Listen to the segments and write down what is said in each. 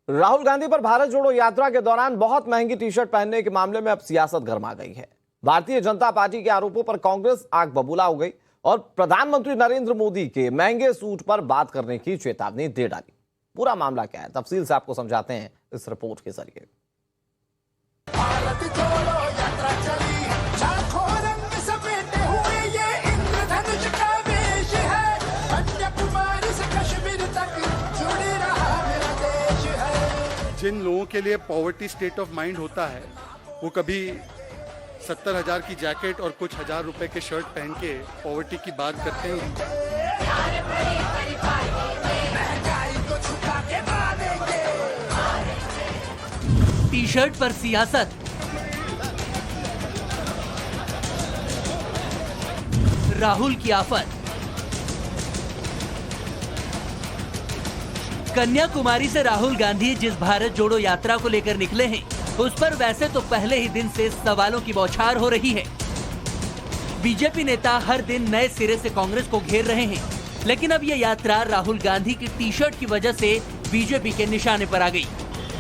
राहुल गांधी पर भारत जोड़ो यात्रा के दौरान बहुत महंगी टी शर्ट पहनने के मामले में अब सियासत गर्मा गई है। भारतीय जनता पार्टी के आरोपों पर कांग्रेस आग बबूला हो गई और प्रधानमंत्री नरेंद्र मोदी के महंगे सूट पर बात करने की चेतावनी दे डाली। पूरा मामला क्या है, तफसील से आपको समझाते हैं इस रिपोर्ट के जरिए। जिन लोगों के लिए पॉवर्टी स्टेट ऑफ माइंड होता है वो कभी 70,000 की जैकेट और कुछ हजार रुपए के शर्ट पहन के पॉवर्टी की बात करते हैं। टी शर्ट पर सियासत, राहुल की आफत। कन्याकुमारी से राहुल गांधी जिस भारत जोड़ो यात्रा को लेकर निकले हैं, उस पर वैसे तो पहले ही दिन से सवालों की बौछार हो रही है। बीजेपी नेता हर दिन नए सिरे से कांग्रेस को घेर रहे हैं, लेकिन अब यह यात्रा राहुल गांधी की टी शर्ट की वजह से बीजेपी के निशाने पर आ गई।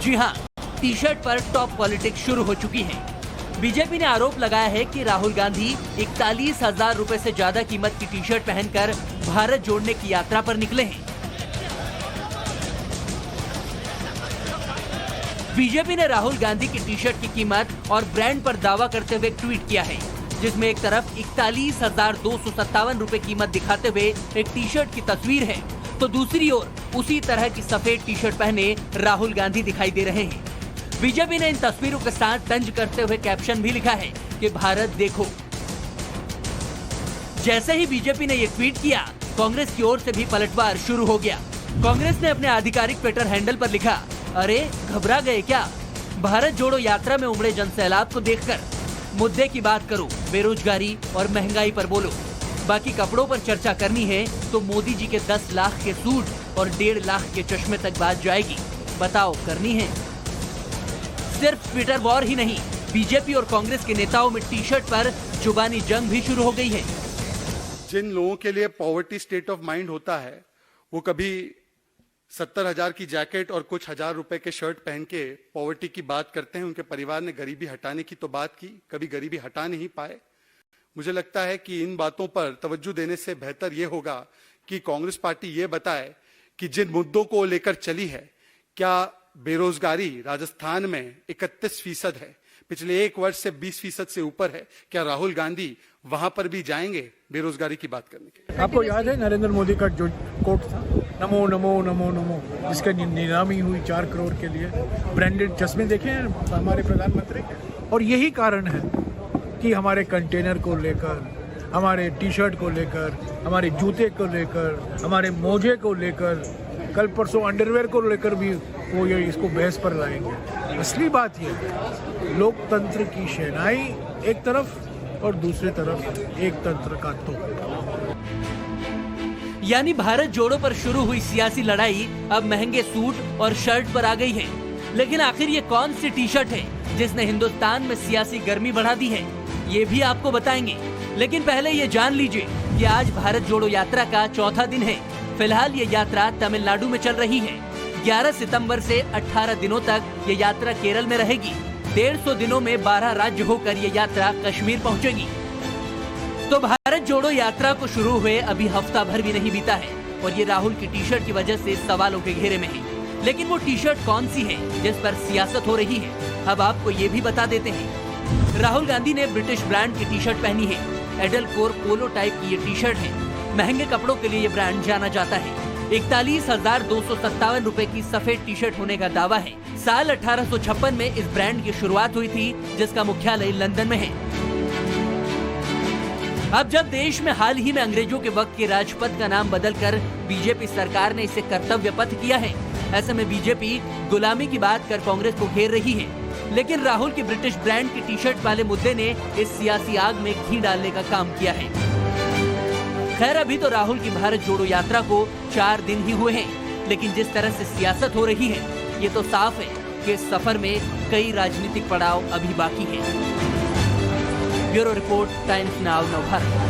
जी हां, टी शर्ट पर टॉप पॉलिटिक्स शुरू हो चुकी है। बीजेपी ने आरोप लगाया है कि राहुल गांधी 41,000 रुपए से ज्यादा कीमत की टी शर्ट पहनकर भारत जोड़ने की यात्रा पर निकले हैं। बीजेपी ने राहुल गांधी की टी शर्ट की कीमत और ब्रांड पर दावा करते हुए ट्वीट किया है, जिसमें एक तरफ 41,257 रुपए कीमत दिखाते हुए एक टी शर्ट की तस्वीर है, तो दूसरी ओर उसी तरह की सफेद टी शर्ट पहने राहुल गांधी दिखाई दे रहे हैं। बीजेपी ने इन तस्वीरों के साथ तंज करते हुए कैप्शन भी लिखा है कि भारत देखो। जैसे ही बीजेपी ने ये ट्वीट किया, कांग्रेस की ओर से भी पलटवार शुरू हो गया। कांग्रेस ने अपने आधिकारिक ट्विटर हैंडल पर लिखा, अरे घबरा गए क्या? भारत जोड़ो यात्रा में उमड़े जनसैलाब को देखकर मुद्दे की बात करो, बेरोजगारी और महंगाई पर बोलो। बाकी कपड़ों पर चर्चा करनी है तो मोदी जी के 10 लाख के सूट और 1.5 लाख के चश्मे तक बात जाएगी। बताओ करनी है? सिर्फ ट्विटर वॉर ही नहीं, बीजेपी और कांग्रेस के नेताओं में टी शर्ट पर जुबानी जंग भी शुरू हो गई है। जिन लोगों के लिए पॉवर्टी स्टेट ऑफ माइंड होता है वो कभी 70,000 की जैकेट और कुछ हजार रुपए के शर्ट पहन के पॉवर्टी की बात करते हैं। उनके परिवार ने गरीबी हटाने की तो बात की, कभी गरीबी हटा नहीं पाए। मुझे लगता है कि इन बातों पर तवज्जो देने से बेहतर ये होगा कि कांग्रेस पार्टी ये बताए कि जिन मुद्दों को लेकर चली है, क्या बेरोजगारी राजस्थान में 31% है, पिछले 1 वर्ष से 20% से ऊपर है, क्या राहुल गांधी वहां पर भी जाएंगे बेरोजगारी की बात करने के लिए? आपको याद है नरेंद्र मोदी का जो कोट था, नमो नमो नमो नमो, जिसका नीलामी हुई 4 करोड़ के लिए। ब्रांडेड चश्मे देखे हैं हमारे प्रधानमंत्री के, और यही कारण है कि हमारे कंटेनर को लेकर, हमारे टी शर्ट को लेकर, हमारे जूते को लेकर, हमारे मोजे को लेकर, कल परसों अंडरवेयर को लेकर भी वो ये इसको बहस पर लाएंगे। असली बात ये है, लोकतंत्र की शहनाई एक तरफ और दूसरी तरफ एक तंत्र का तोप। यानी भारत जोड़ो पर शुरू हुई सियासी लड़ाई अब महंगे सूट और शर्ट पर आ गई है। लेकिन आखिर ये कौन सी टी शर्ट है जिसने हिंदुस्तान में सियासी गर्मी बढ़ा दी है, ये भी आपको बताएंगे। लेकिन पहले ये जान लीजिए कि आज भारत जोड़ो यात्रा का चौथा दिन है। फिलहाल ये यात्रा तमिलनाडु में चल रही है। 11 सितंबर से 18 दिनों तक ये यात्रा केरल में रहेगी। 150 दिनों में 12 राज्य होकर ये यात्रा कश्मीर पहुंचेगी। तो भारत जोड़ो यात्रा को शुरू हुए अभी हफ्ता भर भी नहीं बीता है और ये राहुल की टी शर्ट की वजह से सवालों के घेरे में है। लेकिन वो टी शर्ट कौन सी है जिस पर सियासत हो रही है, अब आपको ये भी बता देते हैं। राहुल गांधी ने ब्रिटिश ब्रांड की टी शर्ट पहनी है। एडलकोर पोलो टाइप की ये टी शर्ट है। महंगे कपड़ों के लिए ये ब्रांड जाना जाता है। 41,257 रुपए की सफेद टी शर्ट होने का दावा है। साल 1856 में इस ब्रांड की शुरुआत हुई थी, जिसका मुख्यालय लंदन में है। अब जब देश में हाल ही में अंग्रेजों के वक्त के राजपथ का नाम बदलकर बीजेपी सरकार ने इसे कर्तव्य पथ किया है, ऐसे में बीजेपी गुलामी की बात कर कांग्रेस को घेर रही है। लेकिन राहुल की ब्रिटिश ब्रांड की टी शर्ट वाले मुद्दे ने इस सियासी आग में घी डालने का काम किया है। खैर, अभी तो राहुल की भारत जोड़ो यात्रा को 4 दिन ही हुए हैं, लेकिन जिस तरह से सियासत हो रही है, ये तो साफ है कि इस सफर में कई राजनीतिक पड़ाव अभी बाकी हैं। Bureau report, times now Navbharat.